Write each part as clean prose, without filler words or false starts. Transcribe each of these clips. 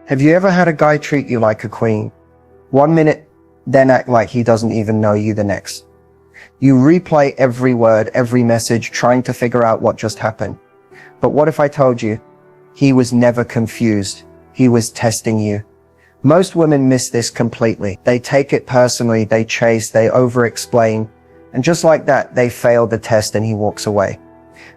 Have you ever had a guy treat you like a queen? 1 minute, then act like he doesn't even know you the next. You replay every word, every message, trying to figure out what just happened. But what if I told you? He was never confused. He was testing you. Most women miss this completely. They take it personally, they chase, they over-explain, and just like that, they fail the test and he walks away.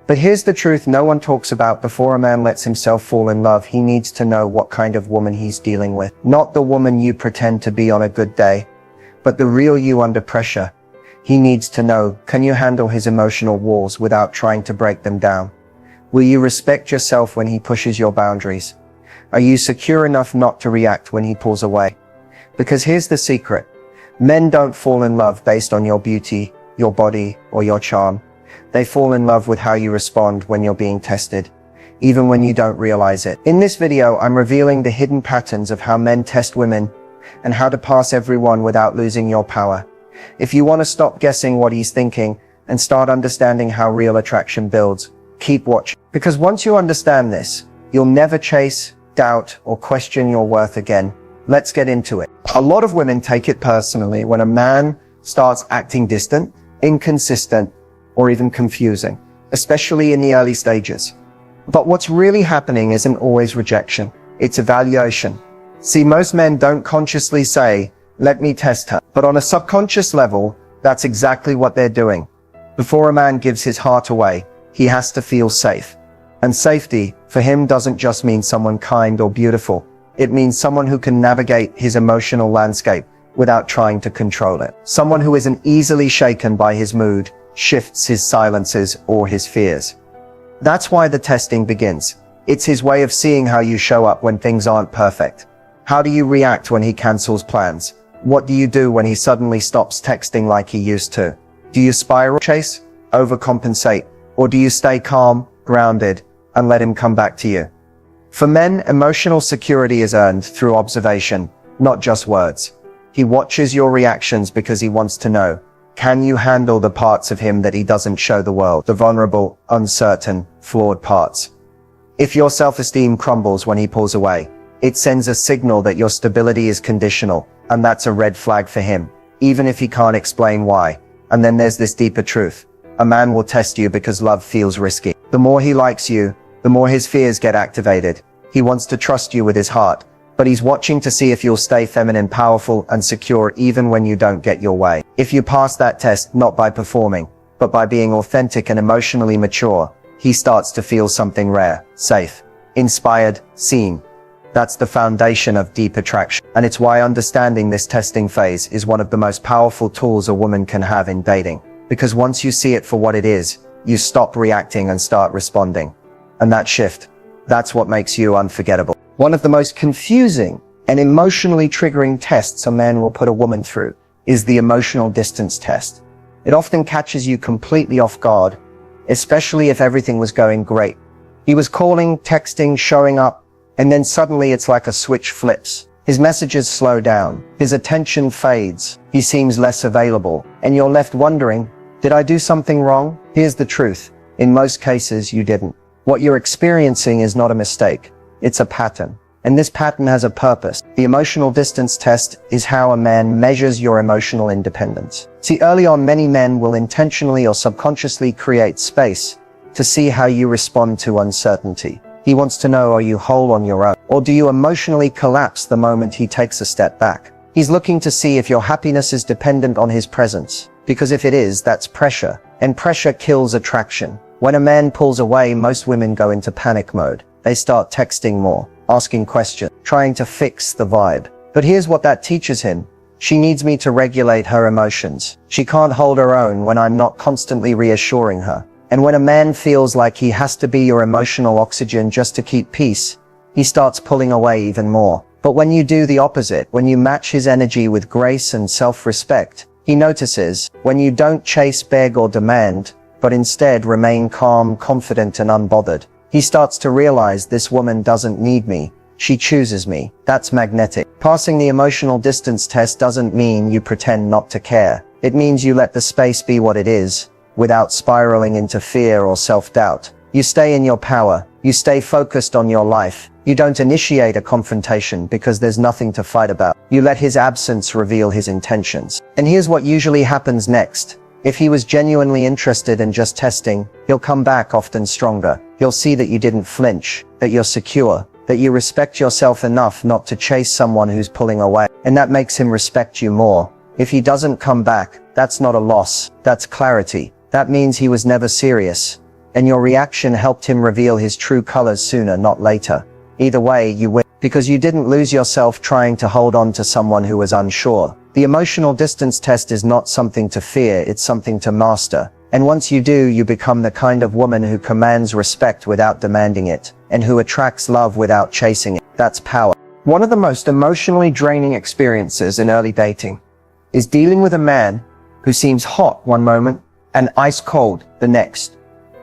But here's the truth no one talks about. Before a man lets himself fall in love, he needs to know what kind of woman he's dealing with. Not the woman you pretend to be on a good day, but the real you under pressure. He needs to know, can you handle his emotional walls without trying to break them down? Will you respect yourself when he pushes your boundaries? Are you secure enough not to react when he pulls away? Because here's the secret. Men don't fall in love based on your beauty, your body, or your charm. They fall in love with how you respond when you're being tested, even when you don't realize it. In this video, I'm revealing the hidden patterns of how men test women and how to pass everyone without losing your power. If you want to stop guessing what he's thinking and start understanding how real attraction builds, keep watching. Because once you understand this, you'll never chase, doubt, or question your worth again. Let's get into it. A lot of women take it personally when a man starts acting distant, inconsistent, or even confusing, especially in the early stages. But what's really happening isn't always rejection, it's evaluation. See, most men don't consciously say, let me test her. But on a subconscious level, that's exactly what they're doing. Before a man gives his heart away, he has to feel safe. And safety, for him, doesn't just mean someone kind or beautiful. It means someone who can navigate his emotional landscape without trying to control it. Someone who isn't easily shaken by his mood, shifts, his silences, or his fears. That's why the testing begins. It's his way of seeing how you show up when things aren't perfect. How do you react when he cancels plans? What do you do when he suddenly stops texting like he used to? Do you spiral, chase, overcompensate, or do you stay calm, grounded, and let him come back to you? For men, emotional security is earned through observation, not just words. He watches your reactions because he wants to know, can you handle the parts of him that he doesn't show the world, the vulnerable, uncertain, flawed parts? If your self-esteem crumbles when he pulls away, it sends a signal that your stability is conditional, and that's a red flag for him, even if he can't explain why. And then there's this deeper truth. A man will test you because love feels risky. The more he likes you, the more his fears get activated. He wants to trust you with his heart, but he's watching to see if you'll stay feminine, powerful, and secure even when you don't get your way. If you pass that test not by performing, but by being authentic and emotionally mature, he starts to feel something rare, safe, inspired, seen. That's the foundation of deep attraction. And it's why understanding this testing phase is one of the most powerful tools a woman can have in dating. Because once you see it for what it is, you stop reacting and start responding. And that shift, that's what makes you unforgettable. One of the most confusing and emotionally triggering tests a man will put a woman through is the emotional distance test. It often catches you completely off guard, especially if everything was going great. He was calling, texting, showing up, and then suddenly it's like a switch flips. His messages slow down, his attention fades, he seems less available, and you're left wondering, did I do something wrong? Here's the truth. In most cases, you didn't. What you're experiencing is not a mistake. It's a pattern. And this pattern has a purpose. The emotional distance test is how a man measures your emotional independence. See, early on, many men will intentionally or subconsciously create space to see how you respond to uncertainty. He wants to know, are you whole on your own? Or do you emotionally collapse the moment he takes a step back? He's looking to see if your happiness is dependent on his presence. Because if it is, that's pressure. And pressure kills attraction. When a man pulls away, most women go into panic mode. They start texting more, asking questions, trying to fix the vibe. But here's what that teaches him. She needs me to regulate her emotions. She can't hold her own when I'm not constantly reassuring her. And when a man feels like he has to be your emotional oxygen just to keep peace, he starts pulling away even more. But when you do the opposite, when you match his energy with grace and self-respect, he notices, when you don't chase, beg, or demand, but instead remain calm, confident, and unbothered, he starts to realize this woman doesn't need me. She chooses me. That's magnetic. Passing the emotional distance test doesn't mean you pretend not to care. It means you let the space be what it is, without spiraling into fear or self-doubt. You stay in your power. You stay focused on your life. You don't initiate a confrontation because there's nothing to fight about. You let his absence reveal his intentions. And here's what usually happens next. If he was genuinely interested in just testing, he'll come back often stronger. He'll see that you didn't flinch, that you're secure, that you respect yourself enough not to chase someone who's pulling away. And that makes him respect you more. If he doesn't come back, that's not a loss. That's clarity. That means he was never serious. And your reaction helped him reveal his true colors sooner, not later. Either way, you win, because you didn't lose yourself trying to hold on to someone who was unsure. The emotional distance test is not something to fear, it's something to master. And once you do, you become the kind of woman who commands respect without demanding it, and who attracts love without chasing it. That's power. One of the most emotionally draining experiences in early dating is dealing with a man who seems hot one moment and ice cold the next.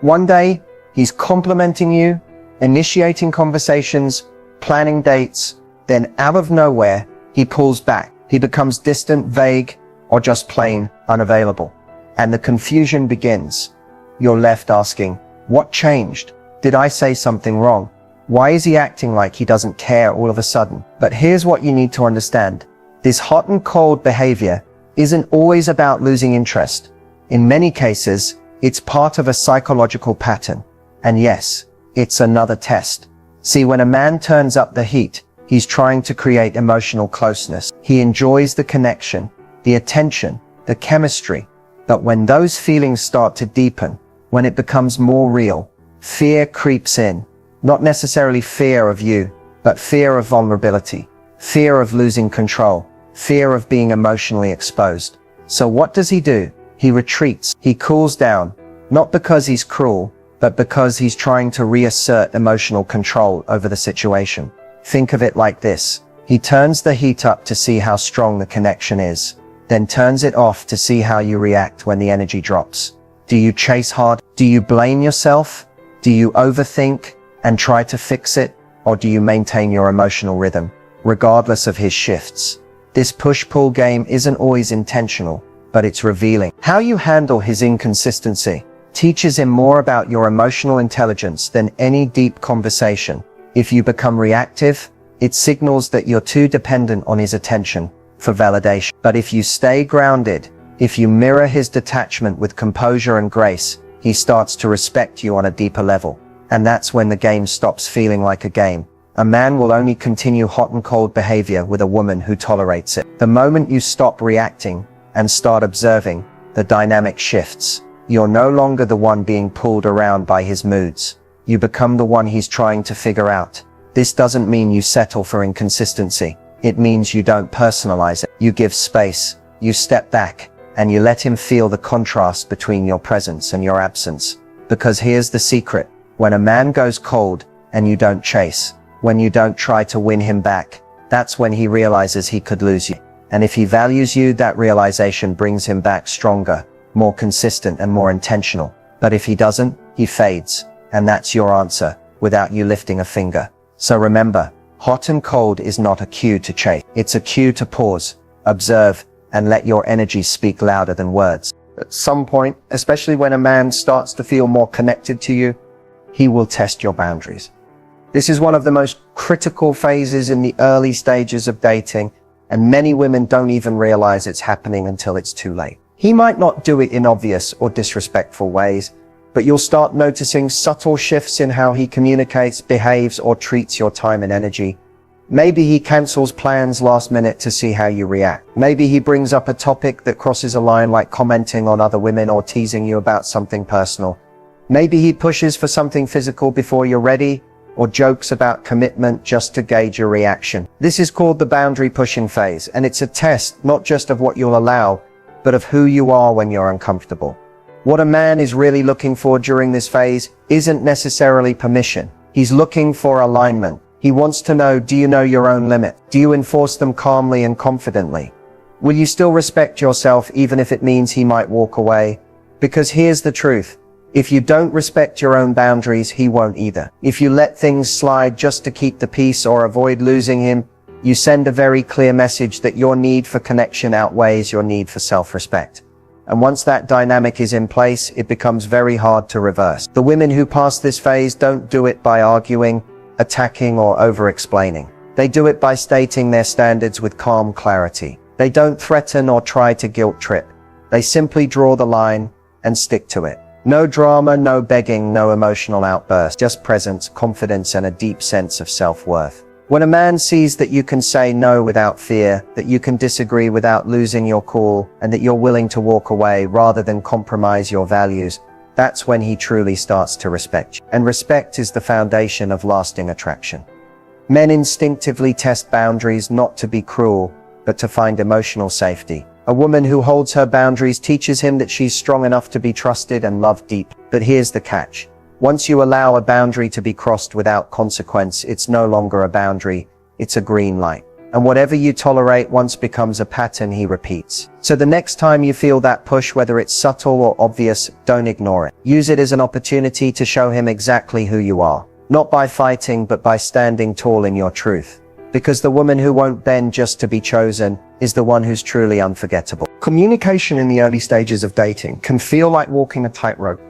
One day, he's complimenting you, initiating conversations, planning dates, then out of nowhere, he pulls back. He becomes distant, vague, or just plain unavailable. And the confusion begins. You're left asking, what changed? Did I say something wrong? Why is he acting like he doesn't care all of a sudden? But here's what you need to understand. This hot and cold behavior isn't always about losing interest. In many cases, it's part of a psychological pattern. And yes, it's another test. See, when a man turns up the heat, he's trying to create emotional closeness. He enjoys the connection, the attention, the chemistry. But when those feelings start to deepen, when it becomes more real, fear creeps in. Not necessarily fear of you, but fear of vulnerability, fear of losing control, fear of being emotionally exposed. So what does he do? He retreats. He cools down, not because he's cruel, but because he's trying to reassert emotional control over the situation. Think of it like this. He turns the heat up to see how strong the connection is, then turns it off to see how you react when the energy drops. Do you chase hard? Do you blame yourself? Do you overthink and try to fix it? Or do you maintain your emotional rhythm, regardless of his shifts? This push-pull game isn't always intentional, but it's revealing. How you handle his inconsistency teaches him more about your emotional intelligence than any deep conversation. If you become reactive, it signals that you're too dependent on his attention for validation. But if you stay grounded, if you mirror his detachment with composure and grace, he starts to respect you on a deeper level. And that's when the game stops feeling like a game. A man will only continue hot and cold behavior with a woman who tolerates it. The moment you stop reacting and start observing, the dynamic shifts. You're no longer the one being pulled around by his moods. You become the one he's trying to figure out. This doesn't mean you settle for inconsistency. It means you don't personalize it. You give space, you step back, and you let him feel the contrast between your presence and your absence. Because here's the secret. When a man goes cold and you don't chase, when you don't try to win him back, that's when he realizes he could lose you. And if he values you, that realization brings him back stronger, more consistent and more intentional. But if he doesn't, he fades. And that's your answer, without you lifting a finger. So remember, hot and cold is not a cue to chase. It's a cue to pause, observe, and let your energy speak louder than words. At some point, especially when a man starts to feel more connected to you, he will test your boundaries. This is one of the most critical phases in the early stages of dating, and many women don't even realize it's happening until it's too late. He might not do it in obvious or disrespectful ways, but you'll start noticing subtle shifts in how he communicates, behaves, or treats your time and energy. Maybe he cancels plans last minute to see how you react. Maybe he brings up a topic that crosses a line, like commenting on other women or teasing you about something personal. Maybe he pushes for something physical before you're ready, or jokes about commitment just to gauge your reaction. This is called the boundary pushing phase, and it's a test not just of what you'll allow, but of who you are when you're uncomfortable. What a man is really looking for during this phase isn't necessarily permission. He's looking for alignment. He wants to know, do you know your own limit? Do you enforce them calmly and confidently? Will you still respect yourself even if it means he might walk away? Because here's the truth. If you don't respect your own boundaries, he won't either. If you let things slide just to keep the peace or avoid losing him, you send a very clear message that your need for connection outweighs your need for self-respect. And once that dynamic is in place, it becomes very hard to reverse. The women who pass this phase don't do it by arguing, attacking, or over-explaining. They do it by stating their standards with calm clarity. They don't threaten or try to guilt trip. They simply draw the line and stick to it. No drama, no begging, no emotional outburst, just presence, confidence, and a deep sense of self-worth. When a man sees that you can say no without fear, that you can disagree without losing your cool, and that you're willing to walk away rather than compromise your values, that's when he truly starts to respect you. And respect is the foundation of lasting attraction. Men instinctively test boundaries not to be cruel, but to find emotional safety. A woman who holds her boundaries teaches him that she's strong enough to be trusted and loved deep. But here's the catch. Once you allow a boundary to be crossed without consequence, it's no longer a boundary, it's a green light. And whatever you tolerate once becomes a pattern he repeats. So the next time you feel that push, whether it's subtle or obvious, don't ignore it. Use it as an opportunity to show him exactly who you are. Not by fighting, but by standing tall in your truth. Because the woman who won't bend just to be chosen is the one who's truly unforgettable. Communication in the early stages of dating can feel like walking a tightrope.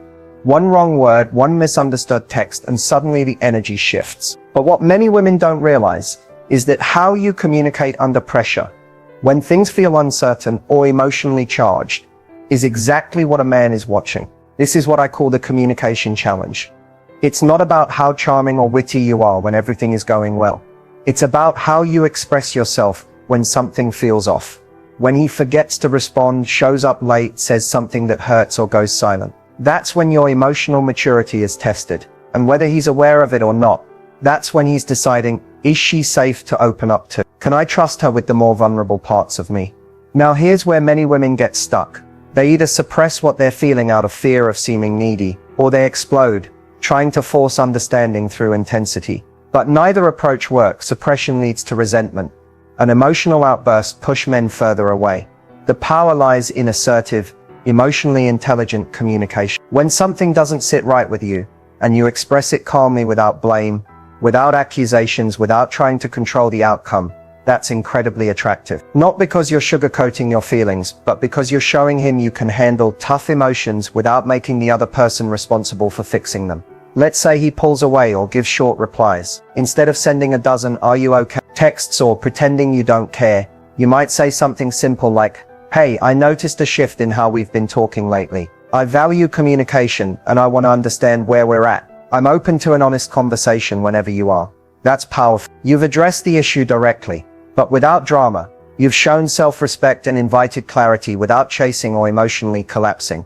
One wrong word, one misunderstood text, and suddenly the energy shifts. But what many women don't realize is that how you communicate under pressure, when things feel uncertain or emotionally charged, is exactly what a man is watching. This is what I call the communication challenge. It's not about how charming or witty you are when everything is going well. It's about how you express yourself when something feels off. When he forgets to respond, shows up late, says something that hurts, or goes silent. That's when your emotional maturity is tested. And whether he's aware of it or not, that's when he's deciding, is she safe to open up to? Can I trust her with the more vulnerable parts of me? Now here's where many women get stuck. They either suppress what they're feeling out of fear of seeming needy, or they explode, trying to force understanding through intensity. But neither approach works. Suppression leads to resentment. An emotional outburst pushes men further away. The power lies in assertive, emotionally intelligent communication. When something doesn't sit right with you, and you express it calmly without blame, without accusations, without trying to control the outcome, that's incredibly attractive. Not because you're sugarcoating your feelings, but because you're showing him you can handle tough emotions without making the other person responsible for fixing them. Let's say he pulls away or gives short replies. Instead of sending a dozen "Are you okay?" texts or pretending you don't care, you might say something simple like, "Hey, I noticed a shift in how we've been talking lately. I value communication and I want to understand where we're at. I'm open to an honest conversation whenever you are." That's powerful. You've addressed the issue directly, but without drama. You've shown self-respect and invited clarity without chasing or emotionally collapsing.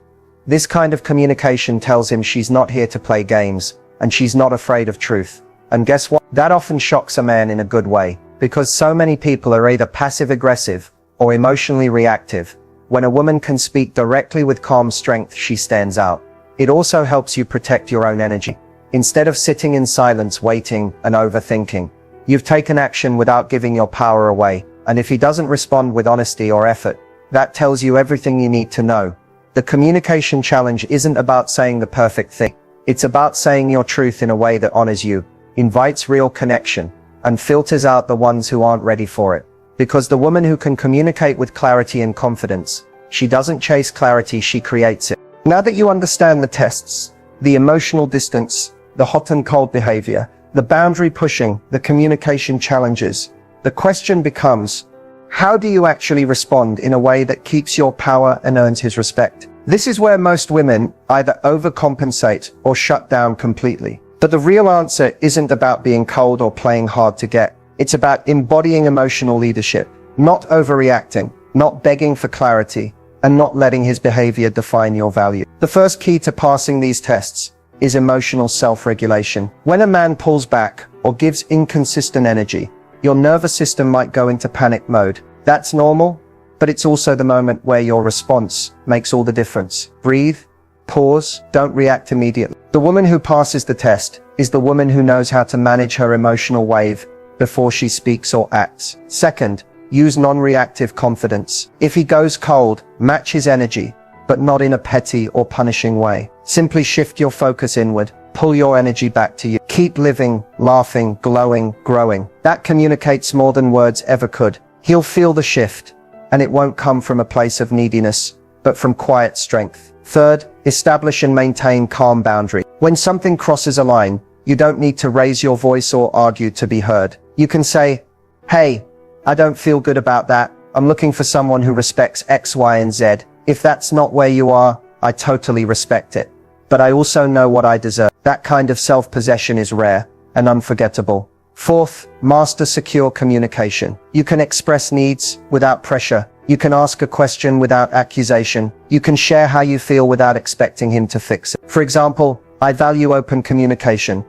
This kind of communication tells him she's not here to play games, and she's not afraid of truth. And guess what? That often shocks a man in a good way, because so many people are either passive-aggressive or emotionally reactive. When a woman can speak directly with calm strength, she stands out. It also helps you protect your own energy. Instead of sitting in silence, waiting, and overthinking, you've taken action without giving your power away. And if he doesn't respond with honesty or effort, that tells you everything you need to know. The communication challenge isn't about saying the perfect thing. It's about saying your truth in a way that honors you, invites real connection, and filters out the ones who aren't ready for it. Because the woman who can communicate with clarity and confidence, she doesn't chase clarity, she creates it. Now that you understand the tests, the emotional distance, the hot and cold behavior, the boundary pushing, the communication challenges, the question becomes, how do you actually respond in a way that keeps your power and earns his respect? This is where most women either overcompensate or shut down completely. But the real answer isn't about being cold or playing hard to get. It's about embodying emotional leadership, not overreacting, not begging for clarity, and not letting his behavior define your value. The first key to passing these tests is emotional self-regulation. When a man pulls back or gives inconsistent energy, your nervous system might go into panic mode. That's normal, but it's also the moment where your response makes all the difference. Breathe, pause, don't react immediately. The woman who passes the test is the woman who knows how to manage her emotional wave before she speaks or acts. Second, use non-reactive confidence. If he goes cold, match his energy, but not in a petty or punishing way. Simply shift your focus inward. Pull your energy back to you. Keep living, laughing, glowing, growing. That communicates more than words ever could. He'll feel the shift, and it won't come from a place of neediness, but from quiet strength. Third, establish and maintain calm boundaries. When something crosses a line, you don't need to raise your voice or argue to be heard. You can say, "Hey, I don't feel good about that. I'm looking for someone who respects X, Y, and Z. If that's not where you are, I totally respect it. But I also know what I deserve." That kind of self-possession is rare and unforgettable. Fourth, master secure communication. You can express needs without pressure. You can ask a question without accusation. You can share how you feel without expecting him to fix it. For example, I value open communication.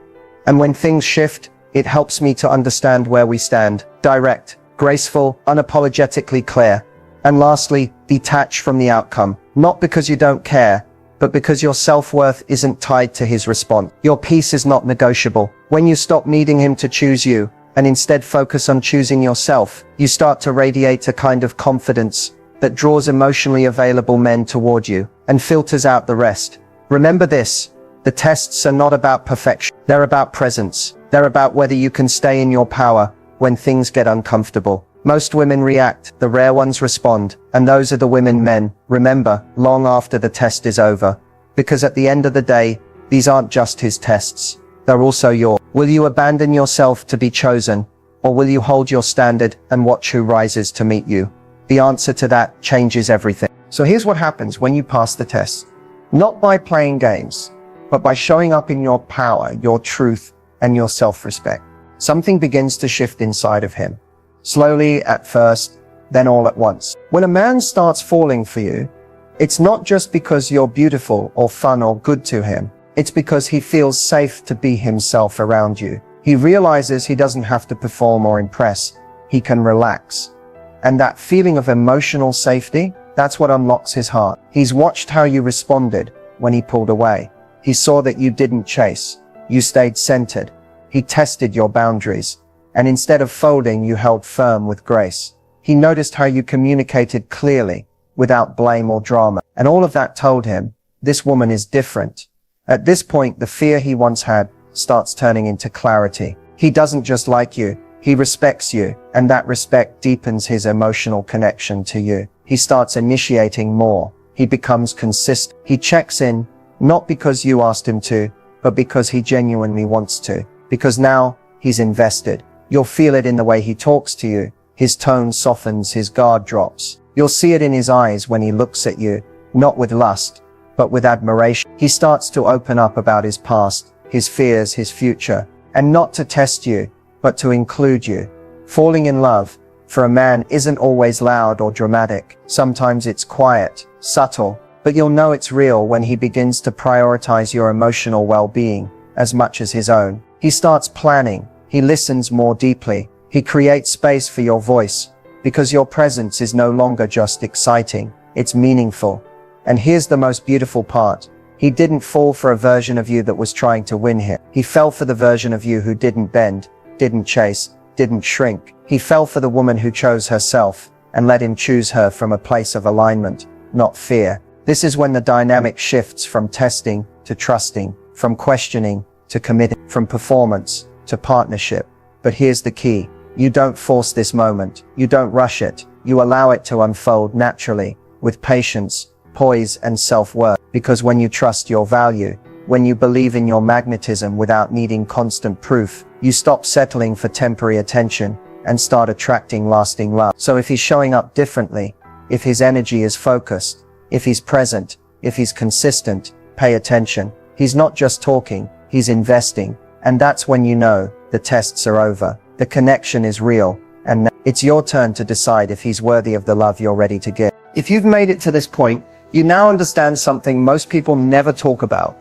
And when things shift, it helps me to understand where we stand. Direct, graceful, unapologetically clear. And lastly, detach from the outcome. Not because you don't care, but because your self-worth isn't tied to his response. Your peace is not negotiable. When you stop needing him to choose you, and instead focus on choosing yourself, you start to radiate a kind of confidence that draws emotionally available men toward you and filters out the rest. Remember this, the tests are not about perfection. They're about presence. They're about whether you can stay in your power when things get uncomfortable. Most women react, the rare ones respond, and those are the women men remember long after the test is over. Because at the end of the day, these aren't just his tests, they're also yours. Will you abandon yourself to be chosen, or will you hold your standard and watch who rises to meet you? The answer to that changes everything. So here's what happens when you pass the test. Not by playing games, but by showing up in your power, your truth, and your self-respect. Something begins to shift inside of him. Slowly at first, then all at once. When a man starts falling for you, it's not just because you're beautiful or fun or good to him. It's because he feels safe to be himself around you. He realizes he doesn't have to perform or impress. He can relax. And that feeling of emotional safety, that's what unlocks his heart. He's watched how you responded when he pulled away. He saw that you didn't chase. You stayed centered. He tested your boundaries. And instead of folding, you held firm with grace. He noticed how you communicated clearly, without blame or drama. And all of that told him, this woman is different. At this point, the fear he once had starts turning into clarity. He doesn't just like you, he respects you, and that respect deepens his emotional connection to you. He starts initiating more. He becomes consistent. He checks in, not because you asked him to, but because he genuinely wants to. Because now, he's invested. You'll feel it in the way he talks to you. His tone softens, his guard drops. You'll see it in his eyes when he looks at you, not with lust, but with admiration. He starts to open up about his past, his fears, his future, and not to test you, but to include you. Falling in love, for a man, isn't always loud or dramatic. Sometimes it's quiet, subtle, but you'll know it's real when he begins to prioritize your emotional well-being as much as his own. He starts planning. He listens more deeply. He creates space for your voice, because your presence is no longer just exciting, it's meaningful. And here's the most beautiful part. He didn't fall for a version of you that was trying to win him. He fell for the version of you who didn't bend, didn't chase, didn't shrink. He fell for the woman who chose herself and let him choose her from a place of alignment, not fear. This is when the dynamic shifts from testing to trusting, from questioning to committing, from performance to partnership. But here's the key. You don't force this moment. You don't rush it. You allow it to unfold naturally, with patience, poise, and self-worth. Because when you trust your value, when you believe in your magnetism without needing constant proof, you stop settling for temporary attention and start attracting lasting love. So if he's showing up differently, if his energy is focused, if he's present, if he's consistent, pay attention. He's not just talking, he's investing. And that's when you know the tests are over. The connection is real, and now it's your turn to decide if he's worthy of the love you're ready to give. If you've made it to this point, you now understand something most people never talk about.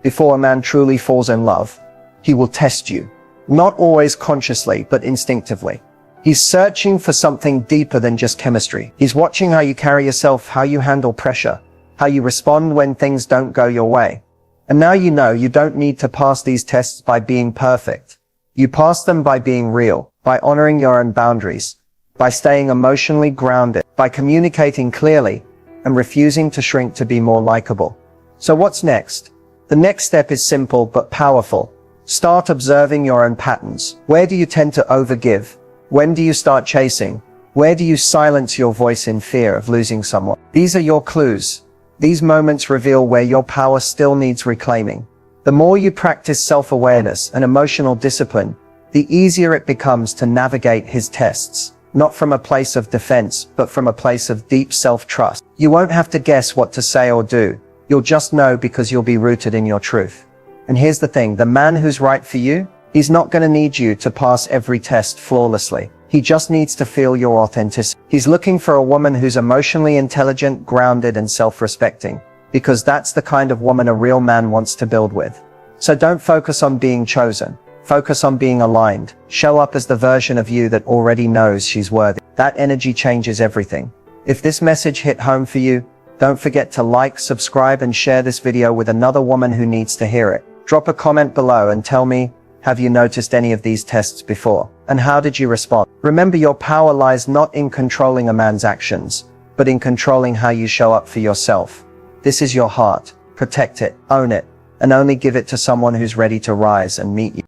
Before a man truly falls in love, he will test you. Not always consciously, but instinctively. He's searching for something deeper than just chemistry. He's watching how you carry yourself, how you handle pressure, how you respond when things don't go your way. And now you know you don't need to pass these tests by being perfect. You pass them by being real, by honoring your own boundaries, by staying emotionally grounded, by communicating clearly, and refusing to shrink to be more likable. So what's next? The next step is simple but powerful. Start observing your own patterns. Where do you tend to overgive? When do you start chasing? Where do you silence your voice in fear of losing someone? These are your clues. These moments reveal where your power still needs reclaiming. The more you practice self-awareness and emotional discipline, the easier it becomes to navigate his tests, not from a place of defense, but from a place of deep self-trust. You won't have to guess what to say or do. You'll just know because you'll be rooted in your truth. And here's the thing, the man who's right for you, he's not going to need you to pass every test flawlessly. He just needs to feel your authenticity. He's looking for a woman who's emotionally intelligent, grounded, and self-respecting, because that's the kind of woman a real man wants to build with. So don't focus on being chosen. Focus on being aligned. Show up as the version of you that already knows she's worthy. That energy changes everything. If this message hit home for you, don't forget to like, subscribe, and share this video with another woman who needs to hear it. Drop a comment below and tell me, have you noticed any of these tests before? And how did you respond? Remember, your power lies not in controlling a man's actions, but in controlling how you show up for yourself. This is your heart. Protect it, own it, and only give it to someone who's ready to rise and meet you.